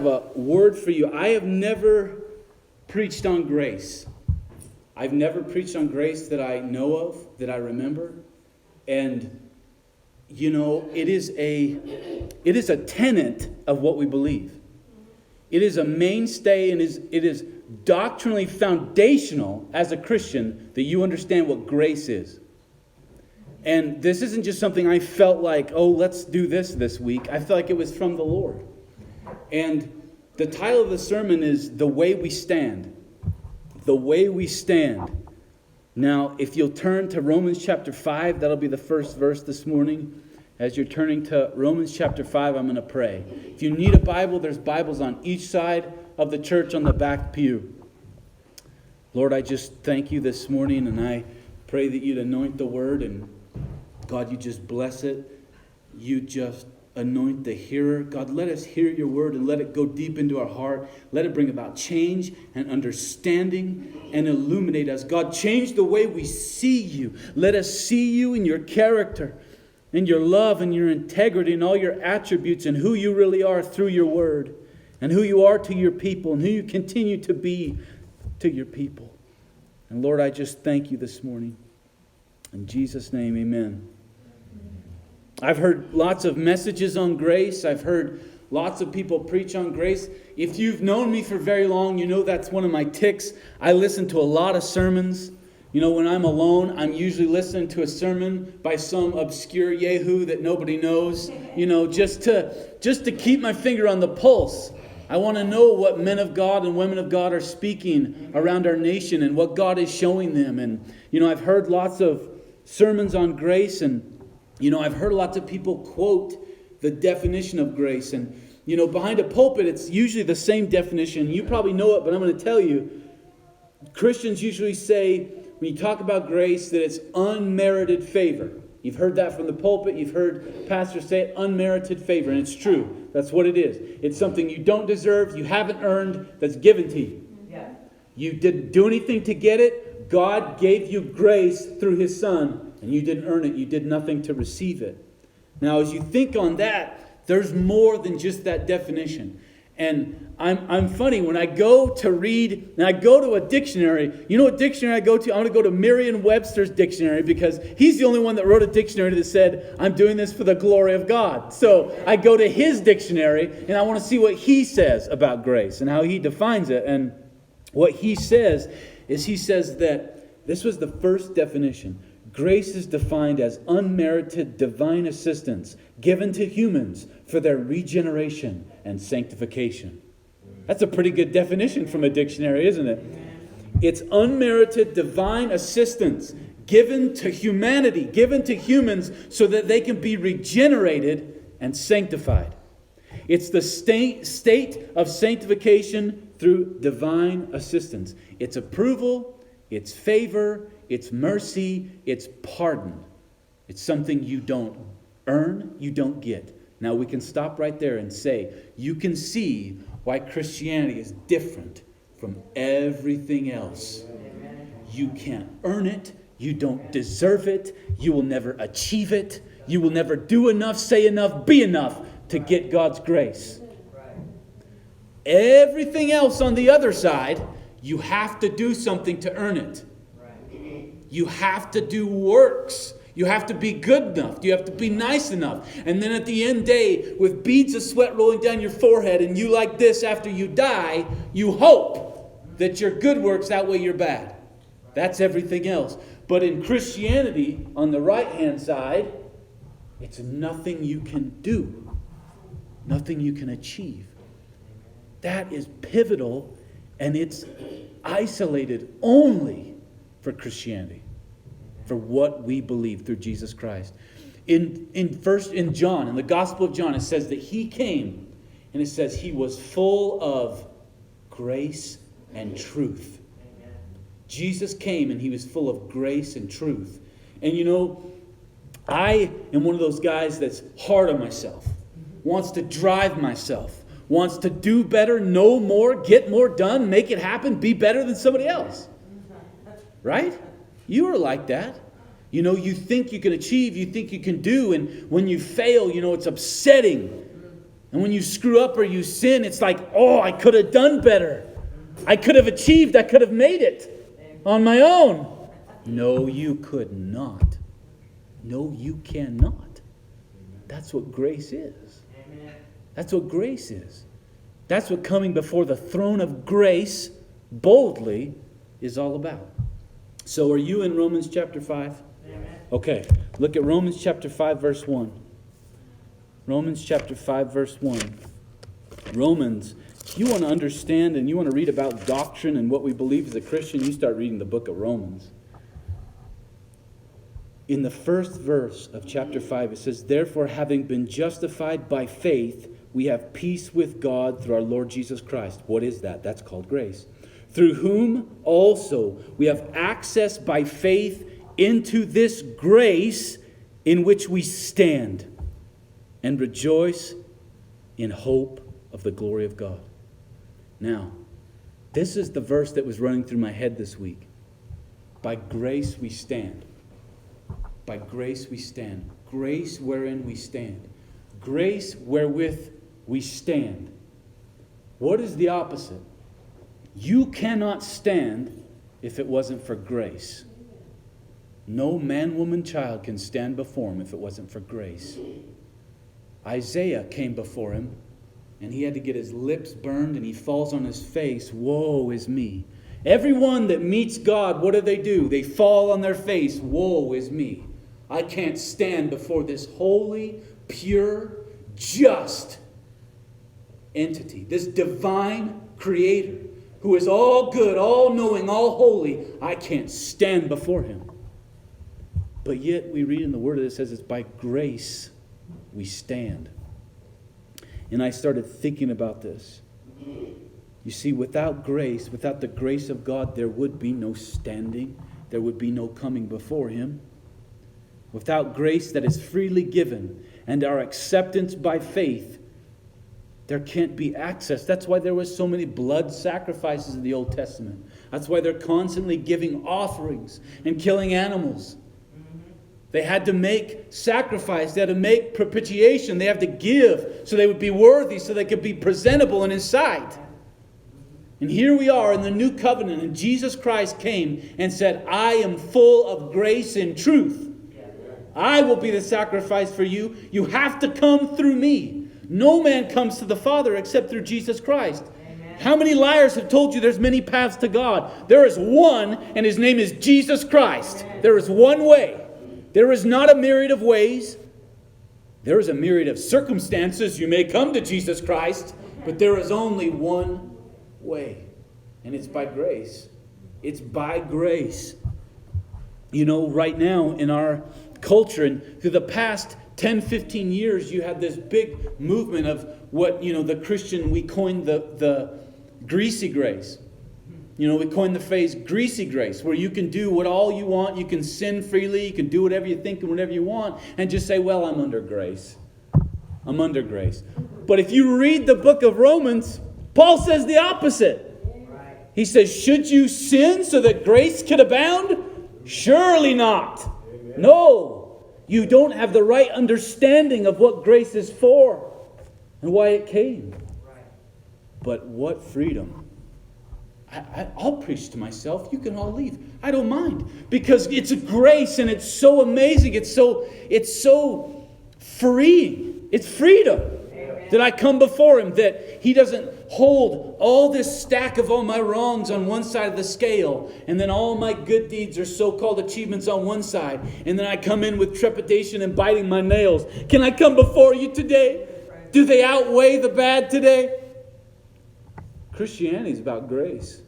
A word for you. I have never preached on grace. I've never preached on grace that I know of, that I remember. And, you know, it is a tenet of what we believe. It is a mainstay and it is doctrinally foundational as a Christian that you understand what grace is. And this isn't just something I felt like, oh, let's do this week. I felt like it was from the Lord. And the title of the sermon is The Way We Stand. The Way We Stand. Now, if you'll turn to Romans chapter 5, that'll be the first verse this morning. As you're turning to Romans chapter 5, I'm going to pray. If you need a Bible, there's Bibles on each side of the church on the back pew. Lord, I just thank you this morning, and I pray that you'd anoint the word, and God, you just bless it. You just anoint the hearer. God, let us hear your word and let it go deep into our heart. Let it bring about change and understanding and illuminate us. God, change the way we see you. Let us see you in your character, in your love and your integrity and all your attributes and who you really are through your word and who you are to your people and who you continue to be to your people. And Lord, I just thank you this morning. In Jesus' name, amen. I've heard lots of messages on grace. I've heard lots of people preach on grace. If you've known me for very long, you know that's one of my tics. I listen to a lot of sermons. You know, when I'm alone, I'm usually listening to a sermon by some obscure yahoo that nobody knows. You know, just to keep my finger on the pulse. I want to know what men of God and women of God are speaking around our nation and what God is showing them. And, you know, I've heard lots of sermons on grace, and, you know, I've heard lots of people quote the definition of grace. And, you know, behind a pulpit, it's usually the same definition. You probably know it, but I'm going to tell you. Christians usually say, when you talk about grace, that it's unmerited favor. You've heard that from the pulpit. You've heard pastors say it, unmerited favor. And it's true. That's what it is. It's something you don't deserve, you haven't earned, that's given to you. Yeah. You didn't do anything to get it. God gave you grace through His Son, and you didn't earn it. You did nothing to receive it. Now, as you think on that, there's more than just that definition. And I'm funny, when I go to read, and I go to a dictionary, you know what dictionary I go to? I'm going to go to Merriam-Webster's dictionary, because he's the only one that wrote a dictionary that said, I'm doing this for the glory of God. So I go to his dictionary, and I want to see what he says about grace and how he defines it. And what he says is, he says that this was the first definition. Grace is defined as unmerited divine assistance given to humans for their regeneration and sanctification. That's a pretty good definition from a dictionary, isn't it? It's unmerited divine assistance given to humanity, given to humans so that they can be regenerated and sanctified. It's the state of sanctification through divine assistance. It's approval, it's favor, it's mercy, it's pardon. It's something you don't earn, you don't get. Now we can stop right there and say, you can see why Christianity is different from everything else. You can't earn it, you don't deserve it, you will never achieve it, you will never do enough, say enough, be enough to get God's grace. Everything else on the other side, you have to do something to earn it. You have to do works. You have to be good enough. You have to be nice enough. And then at the end day, with beads of sweat rolling down your forehead and you like this after you die, you hope that your good works outweigh your bad. That's everything else. But in Christianity, on the right-hand side, it's nothing you can do. Nothing you can achieve. That is pivotal, and it's isolated only for Christianity. For what we believe through Jesus Christ. In John, in the Gospel of John, it says that He came, and it says He was full of grace and truth. Amen. Jesus came and He was full of grace and truth. And you know, I am one of those guys that's hard on myself, wants to drive myself, wants to do better, know more, get more done, make it happen, be better than somebody else. Right? You are like that. You know, you think you can achieve, you think you can do, and when you fail, you know, it's upsetting. And when you screw up or you sin, it's like, oh, I could have done better. I could have achieved, I could have made it on my own. No, you could not. No, you cannot. That's what grace is. That's what grace is. That's what coming before the throne of grace boldly is all about. So are you in Romans chapter 5? Okay, look at Romans chapter 5 verse 1. Romans chapter 5 verse 1. Romans, if you want to understand and you want to read about doctrine and what we believe as a Christian, you start reading the book of Romans. In the first verse of chapter 5, it says, therefore, having been justified by faith, we have peace with God through our Lord Jesus Christ. What is that? That's called grace. Through whom also we have access by faith into this grace in which we stand and rejoice in hope of the glory of God. Now, this is the verse that was running through my head this week. By grace we stand. By grace we stand. Grace wherein we stand. Grace wherewith we stand. What is the opposite? You cannot stand if it wasn't for grace. No man, woman, child can stand before him if it wasn't for grace. Isaiah came before him, and he had to get his lips burned, and he falls on his face. Woe is me. Everyone that meets God, what do? They fall on their face. Woe is me. I can't stand before this holy, pure, just entity, this divine creator who is all good, all knowing, all holy. I can't stand before him. But yet we read in the Word that it says it's by grace we stand. And I started thinking about this. You see, without grace, without the grace of God, there would be no standing. There would be no coming before him. Without grace that is freely given and our acceptance by faith, there can't be access. That's why there was so many blood sacrifices in the Old Testament. That's why they're constantly giving offerings and killing animals. They had to make sacrifice. They had to make propitiation. They had to give so they would be worthy, so they could be presentable in His sight. And here we are in the new covenant, and Jesus Christ came and said, I am full of grace and truth. I will be the sacrifice for you. You have to come through me. No man comes to the Father except through Jesus Christ. Amen. How many liars have told you there's many paths to God? There is one, and His name is Jesus Christ. Amen. There is one way. There is not a myriad of ways. There is a myriad of circumstances you may come to Jesus Christ, but there is only one way, and it's by grace. It's by grace. You know, right now in our culture and through the past 10, 15 years, you had this big movement of what, the Christian, we coined the greasy grace. We coined the phrase greasy grace, where you can do what all you want, you can sin freely, you can do whatever you think and whatever you want, and just say, well, I'm under grace. I'm under grace. But if you read the book of Romans, Paul says the opposite. He says, should you sin so that grace could abound? Surely not. Amen. No, you don't have the right understanding of what grace is for and why it came. But what freedom. I'll preach to myself. You can all leave. I don't mind. Because it's a grace and it's so amazing. It's so freeing. It's freedom. Amen. That I come before Him. That He doesn't hold all this stack of all my wrongs on one side of the scale. And then all my good deeds or so-called achievements on one side. And then I come in with trepidation and biting my nails. Can I come before you today? Do they outweigh the bad today? Christianity is about grace.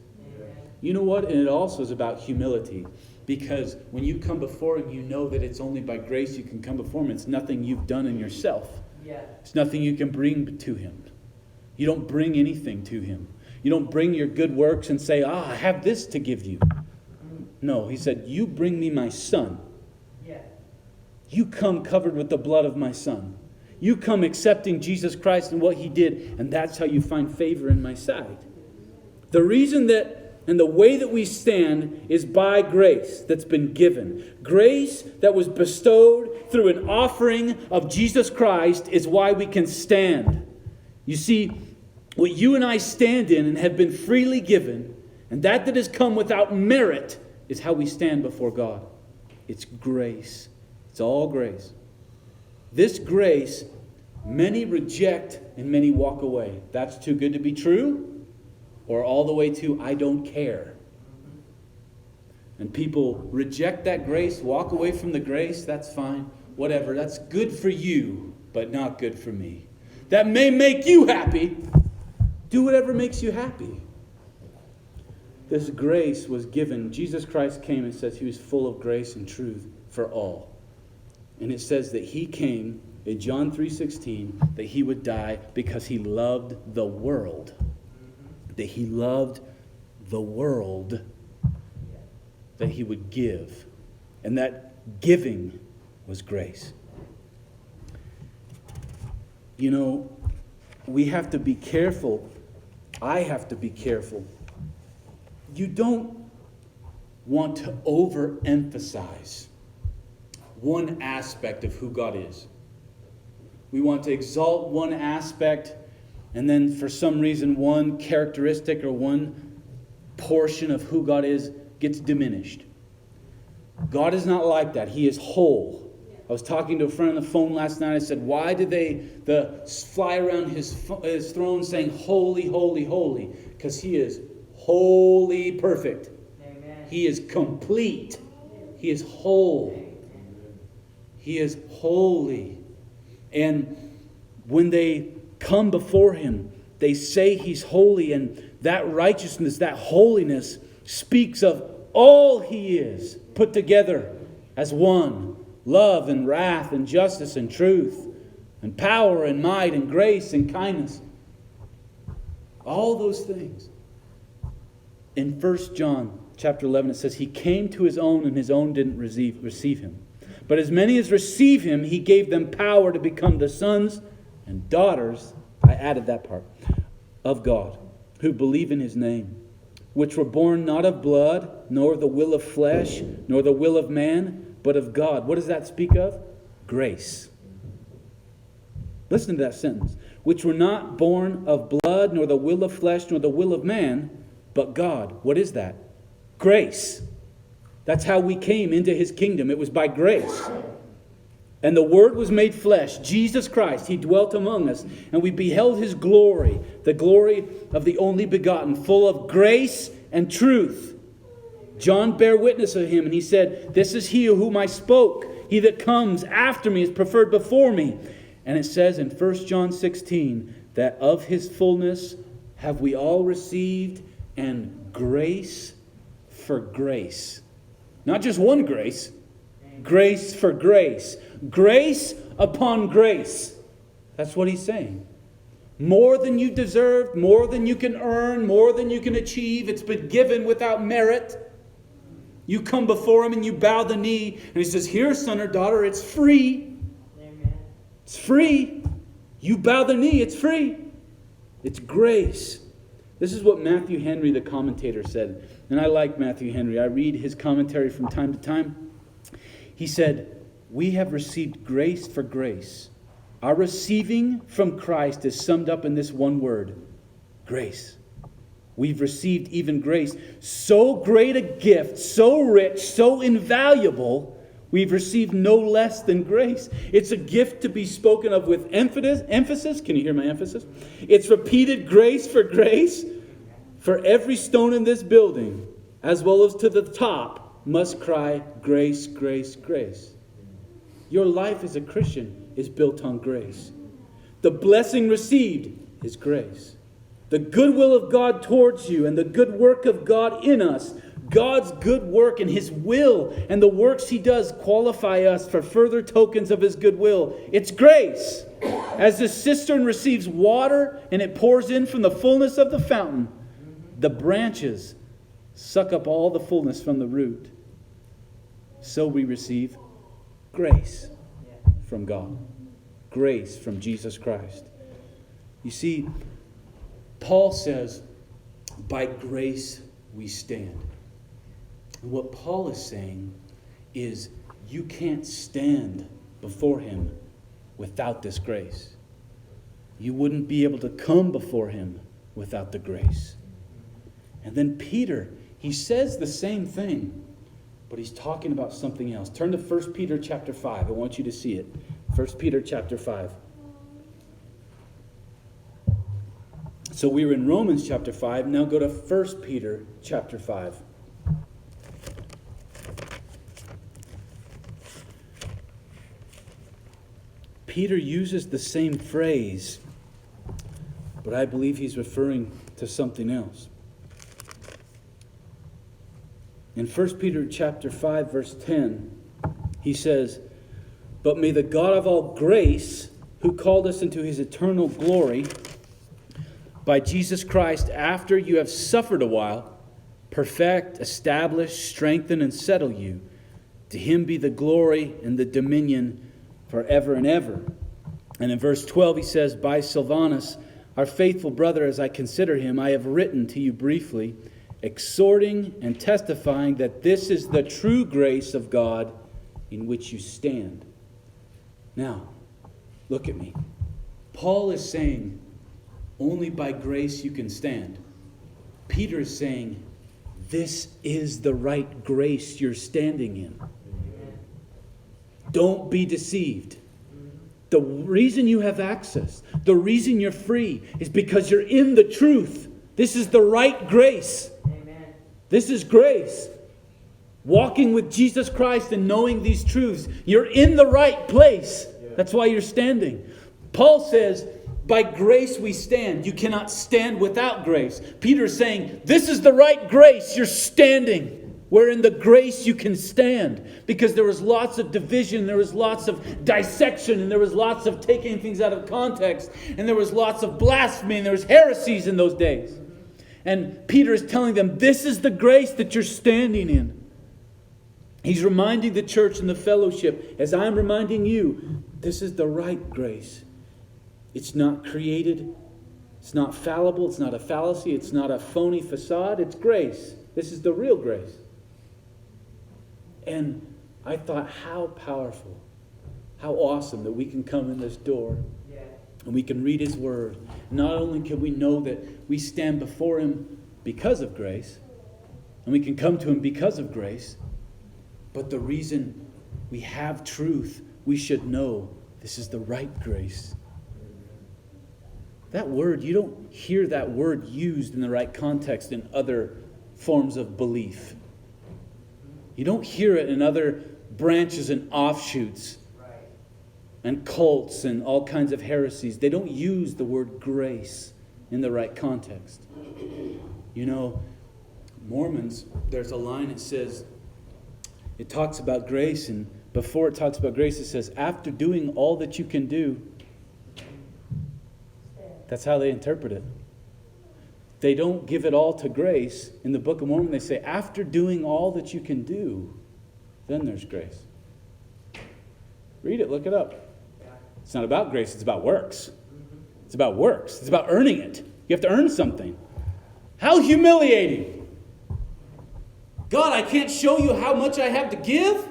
You know what? And it also is about humility. Because when you come before Him, you know that it's only by grace you can come before Him. It's nothing you've done in yourself. Yeah. It's nothing you can bring to Him. You don't bring anything to Him. You don't bring your good works and say, I have this to give you. No, He said, you bring me my Son. Yeah. You come covered with the blood of my Son. You come accepting Jesus Christ and what He did, and that's how you find favor in my sight. The reason that and the way that we stand is by grace that's been given. Grace that was bestowed through an offering of Jesus Christ is why we can stand. You see, what you and I stand in and have been freely given, and that has come without merit, is how we stand before God. It's grace. It's all grace. This grace, many reject and many walk away. That's too good to be true, or all the way to I don't care. And people reject that grace, walk away from the grace, that's fine. Whatever, that's good for you, but not good for me. That may make you happy. Do whatever makes you happy. This grace was given. Jesus Christ came and says he was full of grace and truth for all. And it says that he came in John 3:16 that he would die because he loved the world. That he loved the world, that he would give. And that giving was grace. You know, we have to be careful. I have to be careful. You don't want to overemphasize one aspect of who God is. We want to exalt one aspect, and then for some reason one characteristic or one portion of who God is gets diminished. God is not like that. He is whole. I was talking to a friend on the phone last night. I said, why did they fly around his throne saying, holy, holy, holy? Because he is wholly perfect. Amen. He is complete. He is whole. He is holy. And when they come before him, they say he's holy, and that righteousness, that holiness speaks of all he is put together as one. Love and wrath and justice and truth and power and might and grace and kindness. All those things. In 1 John chapter 11 it says, he came to his own and his own didn't receive him. But as many as receive him, he gave them power to become the sons and daughters, I added that part, of God, who believe in his name, which were born not of blood, nor the will of flesh, nor the will of man, but of God. What does that speak of? Grace. Listen to that sentence. Which were not born of blood, nor the will of flesh, nor the will of man, but God. What is that? Grace. That's how we came into his kingdom. It was by grace. And the Word was made flesh. Jesus Christ, he dwelt among us. And we beheld his glory, the glory of the only begotten, full of grace and truth. John bare witness of him, and he said, this is he of whom I spoke. He that comes after me is preferred before me. And it says in 1 John 16, that of his fullness have we all received, and grace for grace. Not just one grace, grace for grace. Grace upon grace. That's what he's saying. More than you deserved, more than you can earn, more than you can achieve. It's been given without merit. You come before him and you bow the knee. And he says, here, son or daughter, it's free. Amen. It's free. You bow the knee, it's free. It's grace. This is what Matthew Henry, the commentator, said. And I like Matthew Henry. I read his commentary from time to time. He said, we have received grace for grace. Our receiving from Christ is summed up in this one word, grace. We've received even grace. So great a gift, so rich, so invaluable, we've received no less than grace. It's a gift to be spoken of with emphasis. Can you hear my emphasis? It's repeated grace. For every stone in this building, as well as to the top, must cry grace, grace, grace. Your life as a Christian is built on grace. The blessing received is grace. The goodwill of God towards you and the good work of God in us, God's good work and his will and the works he does qualify us for further tokens of his goodwill. It's grace. As the cistern receives water and it pours in from the fullness of the fountain, the branches suck up all the fullness from the root. So we receive grace from God. Grace from Jesus Christ. You see, Paul says, by grace we stand. And what Paul is saying is, you can't stand before him without this grace. you wouldn't be able to come before him without the grace. And then Peter, he says the same thing, but he's talking about something else. Turn to 1 Peter chapter 5. I want you to see it. 1 Peter chapter 5. So we were in Romans chapter 5. Now go to 1 Peter chapter 5. Peter uses the same phrase, but I believe he's referring to something else. In 1 Peter chapter 5, verse 10, he says, "But may the God of all grace, who called us into his eternal glory, by Jesus Christ, after you have suffered a while, perfect, establish, strengthen, and settle you. To him be the glory and the dominion forever and ever." And in verse 12 he says, "By Silvanus, our faithful brother, as I consider him, I have written to you briefly, exhorting and testifying that this is the true grace of God in which you stand." Now, look at me. Paul is saying, only by grace you can stand. Peter is saying, this is the right grace you're standing in. Don't be deceived. The reason you have access, the reason you're free, is because you're in the truth. This is the right grace. Amen. This is grace. Walking with Jesus Christ and knowing these truths. You're in the right place. That's why you're standing. Paul says, by grace we stand. You cannot stand without grace. Peter's saying, this is the right grace. You're standing. Where in the grace you can stand. Because there was lots of division, there was lots of dissection, and there was lots of taking things out of context, and there was lots of blasphemy, and there was heresies in those days. And Peter is telling them, this is the grace that you're standing in. He's reminding the church and the fellowship, as I'm reminding you, this is the right grace. It's not created, it's not fallible, it's not a fallacy, it's not a phony facade, it's grace. This is the real grace. And I thought, how powerful, how awesome that we can come in this door and we can read his word. Not only can we know that we stand before him because of grace, and we can come to him because of grace, but the reason we have truth, we should know this is the right grace. That word, you don't hear that word used in the right context in other forms of belief. You don't hear it in other branches and offshoots and cults and all kinds of heresies. They don't use the word grace in the right context. You know, Mormons, there's a line that says, it talks about grace, and before it talks about grace, it says, after doing all that you can do. That's how they interpret it. They don't give it all to grace. In the Book of Mormon, they say, after doing all that you can do, then there's grace. Read it, look it up. It's not about grace, it's about works. It's about works. It's about earning it. You have to earn something. How humiliating. God, I can't show you how much I have to give?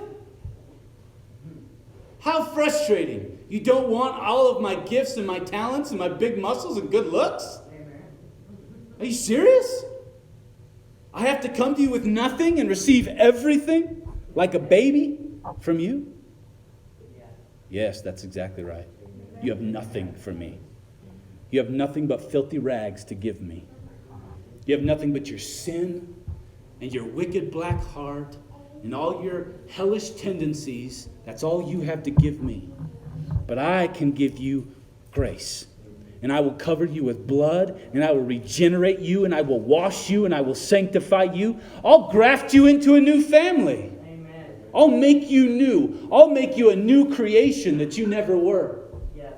How frustrating. You don't want all of my gifts and my talents and my big muscles and good looks? Are you serious? I have to come to you with nothing and receive everything like a baby from you? Yes, that's exactly right. You have nothing for me. You have nothing but filthy rags to give me. You have nothing but your sin and your wicked black heart and all your hellish tendencies. That's all you have to give me. But I can give you grace. And I will cover you with blood, and I will regenerate you, and I will wash you, and I will sanctify you. I'll graft you into a new family. Amen. I'll make you new. I'll make you a new creation that you never were. Yeah.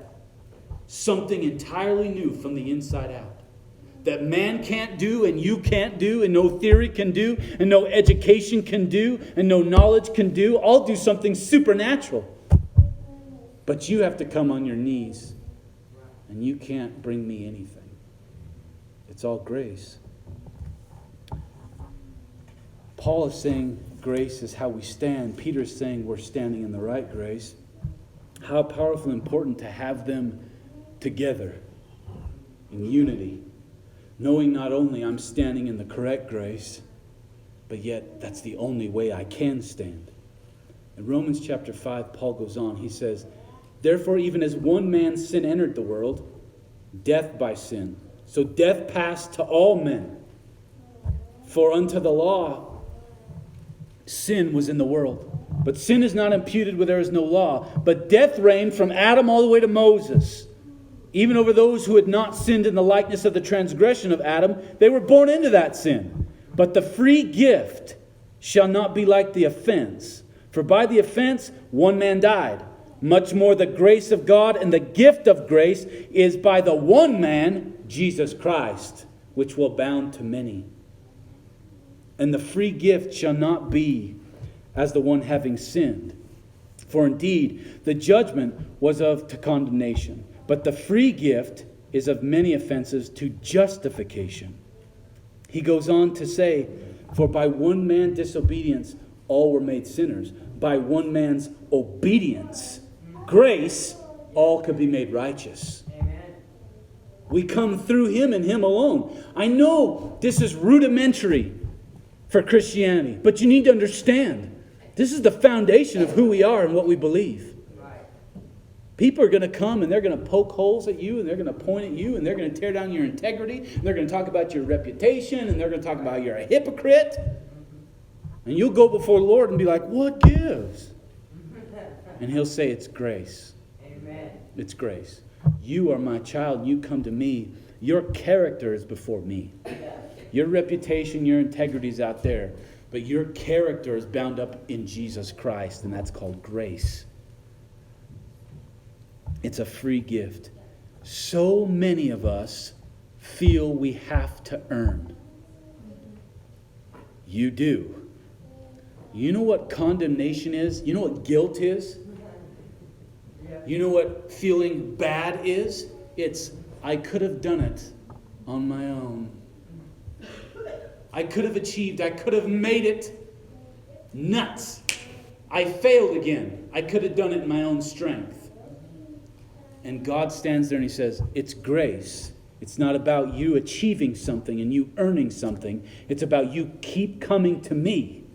Something entirely new from the inside out. That man can't do, and you can't do, and no theory can do, and no education can do, and no knowledge can do. I'll do something supernatural. But you have to come on your knees. And you can't bring me anything. It's all grace. Paul is saying grace is how we stand. Peter is saying we're standing in the right grace. How powerful and important to have them together. in unity, knowing not only I'm standing in the correct grace, but yet that's the only way I can stand. In Romans chapter 5, Paul goes on. He says, therefore, even as one man's sin entered the world, death by sin. So death passed to all men. For unto the law, sin was in the world. But sin is not imputed where there is no law. But death reigned from Adam all the way to Moses, even over those who had not sinned in the likeness of the transgression of Adam. They were born into that sin. But the free gift shall not be like the offense. For by the offense one man died. Much more the grace of God and the gift of grace is by the one man, Jesus Christ, which will abound to many. And the free gift shall not be as the one having sinned. For indeed, the judgment was to condemnation. But the free gift is of many offenses to justification. He goes on to say, for by one man's disobedience all were made sinners. By one man's obedience, grace, all could be made righteous. Amen. We come through him and him alone. I know this is rudimentary for Christianity, but you need to understand this is the foundation of who we are and what we believe. Right. People are going to come and they're going to poke holes at you and they're going to point at you and they're going to tear down your integrity and they're going to talk about your reputation and they're going to talk about you're a hypocrite. And you'll go before the Lord and be like, what gives? And he'll say, it's grace. Amen. It's grace. You are my child. You come to me. Your character is before me. Your reputation, your integrity is out there. But your character is bound up in Jesus Christ. And that's called grace. It's a free gift. So many of us feel we have to earn. You do. You know what condemnation is? You know what guilt is? You know what feeling bad is? It's, I could have done it on my own. I could have achieved. I could have made it. Nuts. I failed again. I could have done it in my own strength. And God stands there and he says, it's grace. It's not about you achieving something and you earning something. It's about you keep coming to me.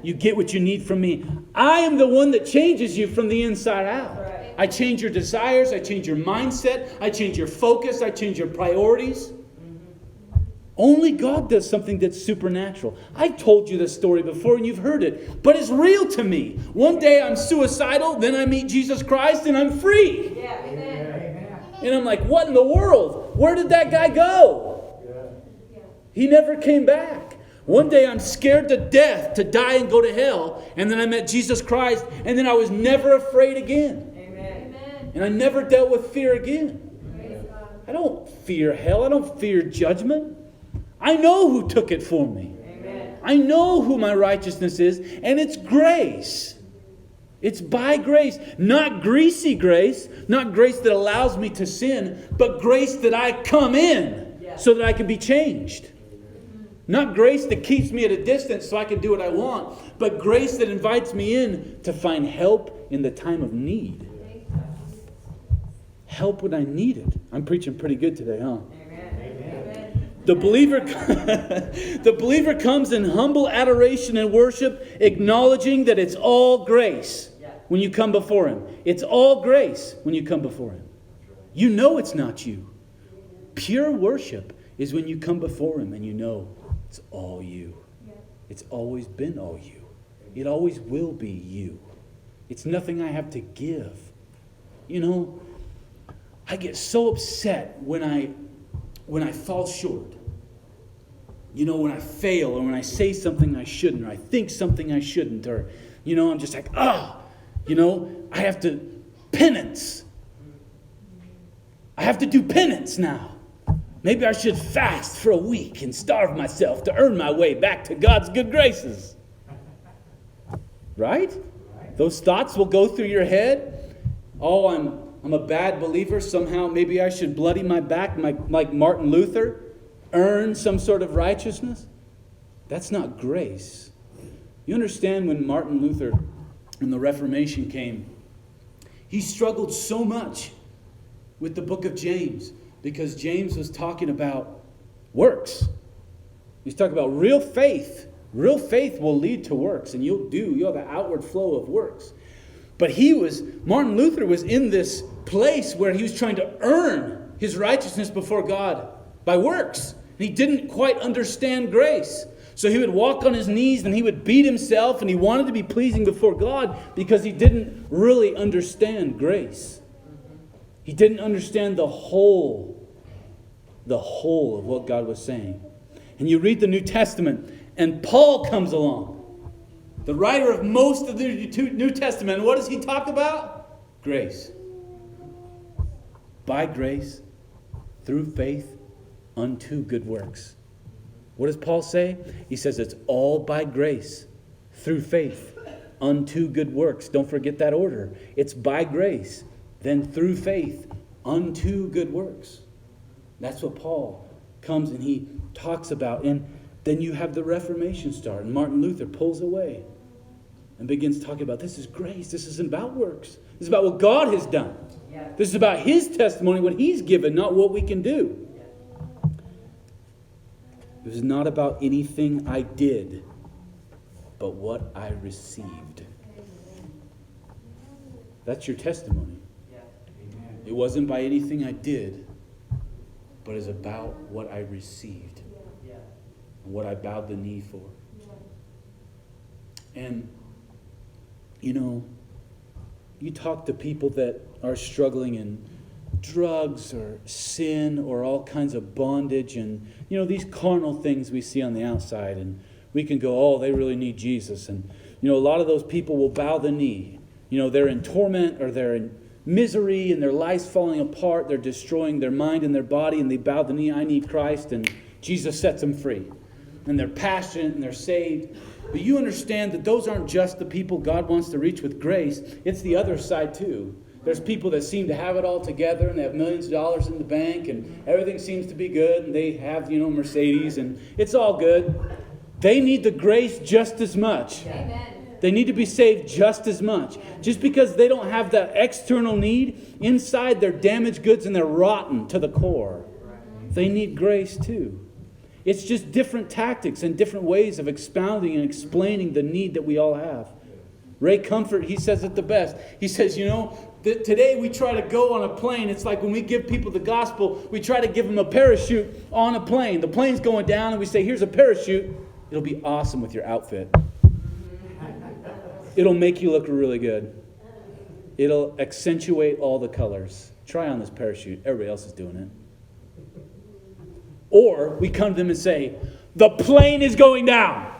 You get what you need from me. I am the one that changes you from the inside out. Right. I change your desires. I change your mindset. I change your focus. I change your priorities. Mm-hmm. Only God does something that's supernatural. I've told you this story before and you've heard it. But it's real to me. One day I'm suicidal. Then I meet Jesus Christ and I'm free. Yeah. Amen. And I'm like, what in the world? Where did that guy go? Yeah. He never came back. One day I'm scared to death to die and go to hell. And then I met Jesus Christ. And then I was never afraid again. Amen. And I never dealt with fear again. Amen. I don't fear hell. I don't fear judgment. I know who took it for me. Amen. I know who my righteousness is. And it's grace. It's by grace. Not greasy grace. Not grace that allows me to sin. But grace that I come in so that I can be changed. Not grace that keeps me at a distance so I can do what I want, but grace that invites me in to find help in the time of need. Help when I need it. I'm preaching pretty good today, huh? Amen. The believer comes in humble adoration and worship, acknowledging that it's all grace when you come before him. It's all grace when you come before him. You know it's not you. Pure worship is when you come before him and you know it's all you. It's always been all you. It always will be you. It's nothing I have to give. You know, I get so upset when I fall short. You know, when I fail or when I say something I shouldn't or I think something I shouldn't or, you know, I'm just like, you know, I have to penance. I have to do penance now. Maybe I should fast for a week and starve myself to earn my way back to God's good graces. Right? Those thoughts will go through your head. Oh, I'm a bad believer. Somehow maybe I should bloody my back like Martin Luther. Earn some sort of righteousness. That's not grace. You understand when Martin Luther and the Reformation came, he struggled so much with the book of James. Because James was talking about works. He's talking about real faith. Real faith will lead to works, and you'll have an outward flow of works. But Martin Luther was in this place where he was trying to earn his righteousness before God by works. And he didn't quite understand grace. So he would walk on his knees and he would beat himself, and he wanted to be pleasing before God because he didn't really understand grace. He didn't understand the whole of what God was saying. And you read the New Testament, and Paul comes along, the writer of most of the New Testament. And what does he talk about? Grace. By grace, through faith, unto good works. What does Paul say? He says it's all by grace, through faith, unto good works. Don't forget that order. It's by grace, then through faith, unto good works. That's what Paul comes and he talks about. And then you have the Reformation start, and Martin Luther pulls away and begins talking about this is grace. This isn't about works. This is about what God has done. Yeah. This is about His testimony, what He's given, not what we can do. It was not about anything I did, but what I received. That's your testimony. It wasn't by anything I did, but it's about what I received. What I bowed the knee for. And, you talk to people that are struggling in drugs or sin or all kinds of bondage and, these carnal things we see on the outside, and we can go, oh, they really need Jesus. And, a lot of those people will bow the knee. They're in torment or they're in misery and their life's falling apart. They're destroying their mind and their body, and they bow the knee. I need Christ, and Jesus sets them free. And they're passionate and they're saved. But you understand that those aren't just the people God wants to reach with grace. It's the other side too. There's people that seem to have it all together, and they have millions of dollars in the bank, and everything seems to be good, and they have, Mercedes, and it's all good. They need the grace just as much. Amen. They need to be saved just as much. Just because they don't have that external need, inside they're damaged goods and they're rotten to the core. They need grace too. It's just different tactics and different ways of expounding and explaining the need that we all have. Ray Comfort, he says it the best. He says, today we try to go on a plane. It's like when we give people the gospel, we try to give them a parachute on a plane. The plane's going down and we say, here's a parachute. It'll be awesome with your outfit. It'll make you look really good. It'll accentuate all the colors. Try on this parachute. Everybody else is doing it. Or we come to them and say, the plane is going down.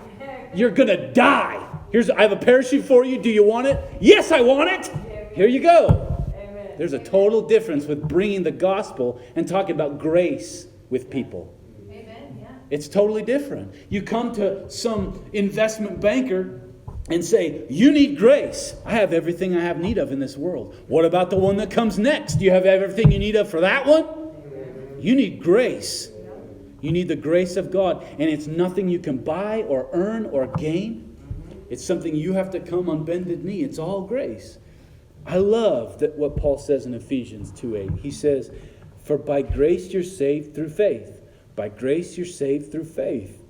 You're going to die. I have a parachute for you. Do you want it? Yes, I want it. Here you go. There's a total difference with bringing the gospel and talking about grace with people. It's totally different. You come to some investment banker and say, you need grace. I have everything I have need of in this world. What about the one that comes next? Do you have everything you need of for that one? You need grace. You need the grace of God. And it's nothing you can buy or earn or gain. It's something you have to come on bended knee. It's all grace. I love that what Paul says in Ephesians 2:8. He says, for by grace you're saved through faith. By grace you're saved through faith.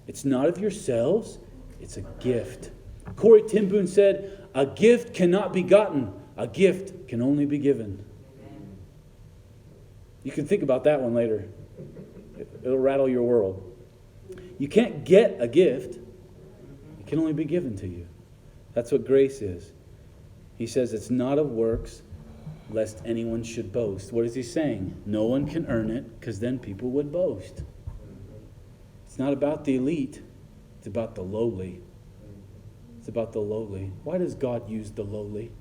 It's not of yourselves. It's a gift. Corrie ten Boom said, a gift cannot be gotten. A gift can only be given. You can think about that one later. It'll rattle your world. You can't get a gift. It can only be given to you. That's what grace is. He says it's not of works, lest anyone should boast. What is he saying? No one can earn it, because then people would boast. It's not about the elite. It's about the lowly. It's about the lowly. Why does God use the lowly?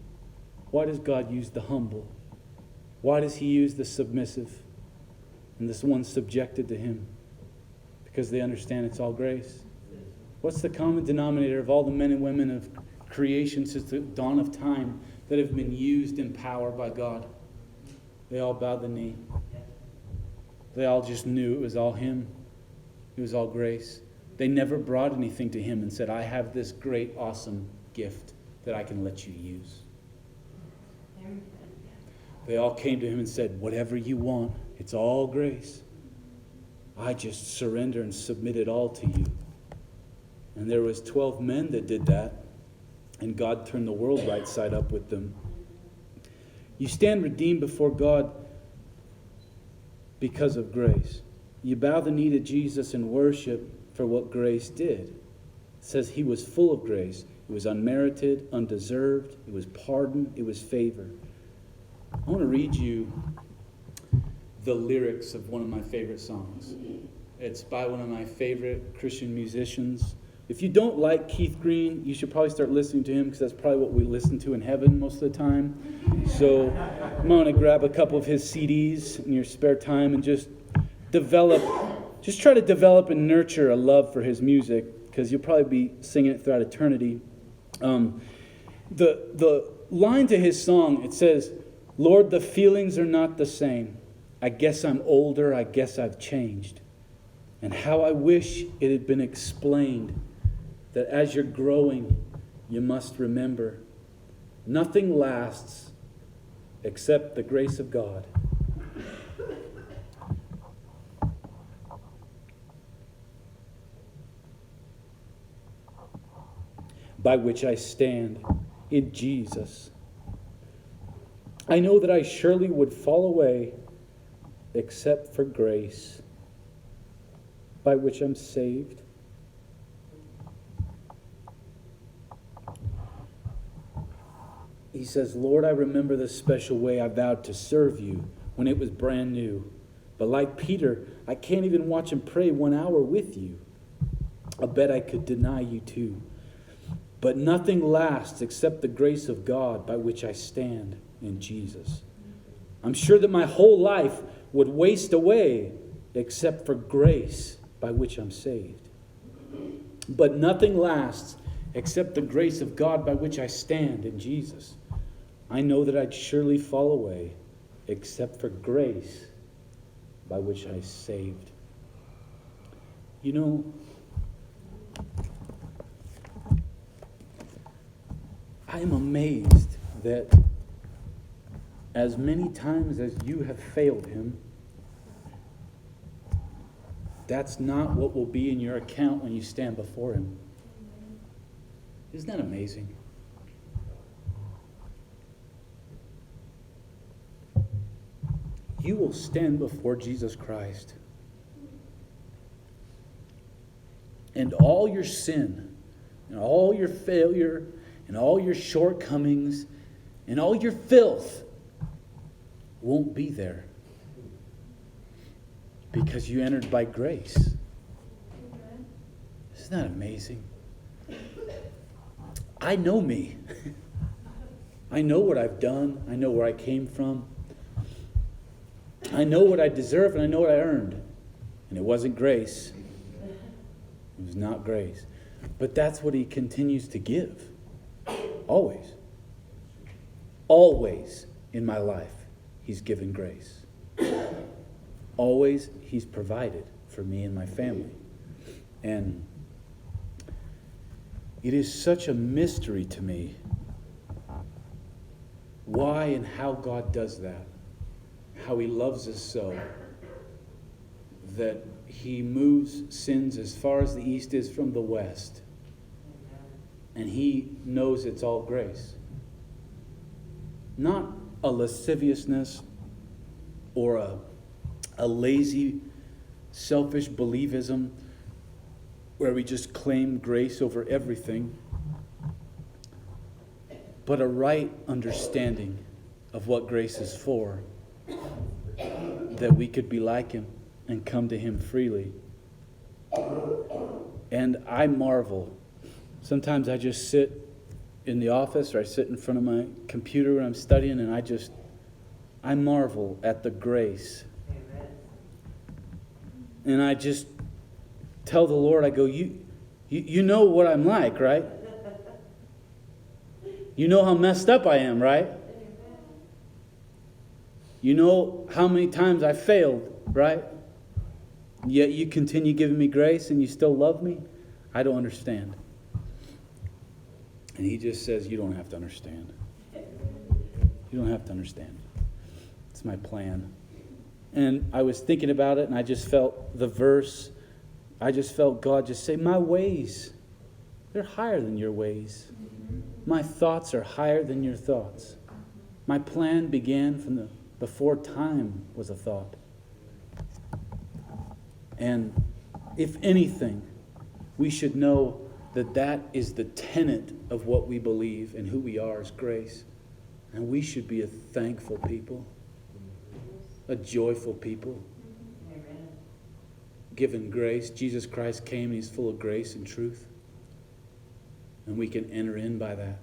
Why does God use the humble? Why does He use the submissive and this one subjected to Him? Because they understand it's all grace. What's the common denominator of all the men and women of creation since the dawn of time that have been used in power by God? They all bowed the knee. They all just knew it was all Him. It was all grace. They never brought anything to Him and said, I have this great, awesome gift that I can let you use. They all came to Him and said, whatever you want, It's all grace. I just surrender and submit it all to you. And there was 12 men that did that, and God turned the world right side up with them. You stand redeemed before God because of grace. You bow the knee to Jesus in worship for what grace did. It says he was full of grace. It was unmerited, undeserved. It was pardon. It was favor. I want to read you the lyrics of one of my favorite songs. It's by one of my favorite Christian musicians. If you don't like Keith Green, you should probably start listening to him, because that's probably what we listen to in heaven most of the time. So I'm going to grab a couple of his CDs in your spare time and just try to develop and nurture a love for his music, because you'll probably be singing it throughout eternity. The line to his song, it says, "Lord, the feelings are not the same. I guess I'm older, I guess I've changed. And how I wish it had been explained that as you're growing, you must remember, nothing lasts except the grace of God." By which I stand in Jesus. I know that I surely would fall away except for grace, by which I'm saved. He says, "Lord, I remember the special way I vowed to serve you when it was brand new. But like Peter, I can't even watch and pray 1 hour with you. I bet I could deny you too. But nothing lasts except the grace of God, by which I stand in Jesus. I'm sure that my whole life would waste away except for grace, by which I'm saved. But nothing lasts except the grace of God, by which I stand in Jesus. I know that I'd surely fall away except for grace, by which I'm saved." You know, I am amazed that as many times as you have failed him, that's not what will be in your account when you stand before him. Isn't that amazing? You will stand before Jesus Christ, and all your sin, and all your failure, and all your shortcomings, and all your filth won't be there, because you entered by grace. Isn't that amazing? I know me. I know what I've done. I know where I came from. I know what I deserve, and I know what I earned. And it wasn't grace. It was not grace. But that's what he continues to give. Always. Always in my life, he's given grace. Always he's provided for me and my family. And it is such a mystery to me why and how God does that. How he loves us so that he moves sins as far as the east is from the west. And he knows it's all grace. Not a lasciviousness or a lazy, selfish believism where we just claim grace over everything, but a right understanding of what grace is for, that we could be like him and come to him freely. And I marvel. Sometimes I just sit in the office, or I sit in front of my computer when I'm studying, and I marvel at the grace. Amen. And I just tell the Lord, I go, you know what I'm like, right? You know how messed up I am, right? You know how many times I failed, right? Yet you continue giving me grace and you still love me? I don't understand. And he just says, you don't have to understand. You don't have to understand. It's my plan. And I was thinking about it, and I just felt the verse. I just felt God just say, my ways, they're higher than your ways. My thoughts are higher than your thoughts. My plan began from before time was a thought. And if anything, we should know that that is the tenet of what we believe and who we are as grace. And we should be a thankful people, a joyful people, given grace. Jesus Christ came and He's full of grace and truth. And we can enter in by that.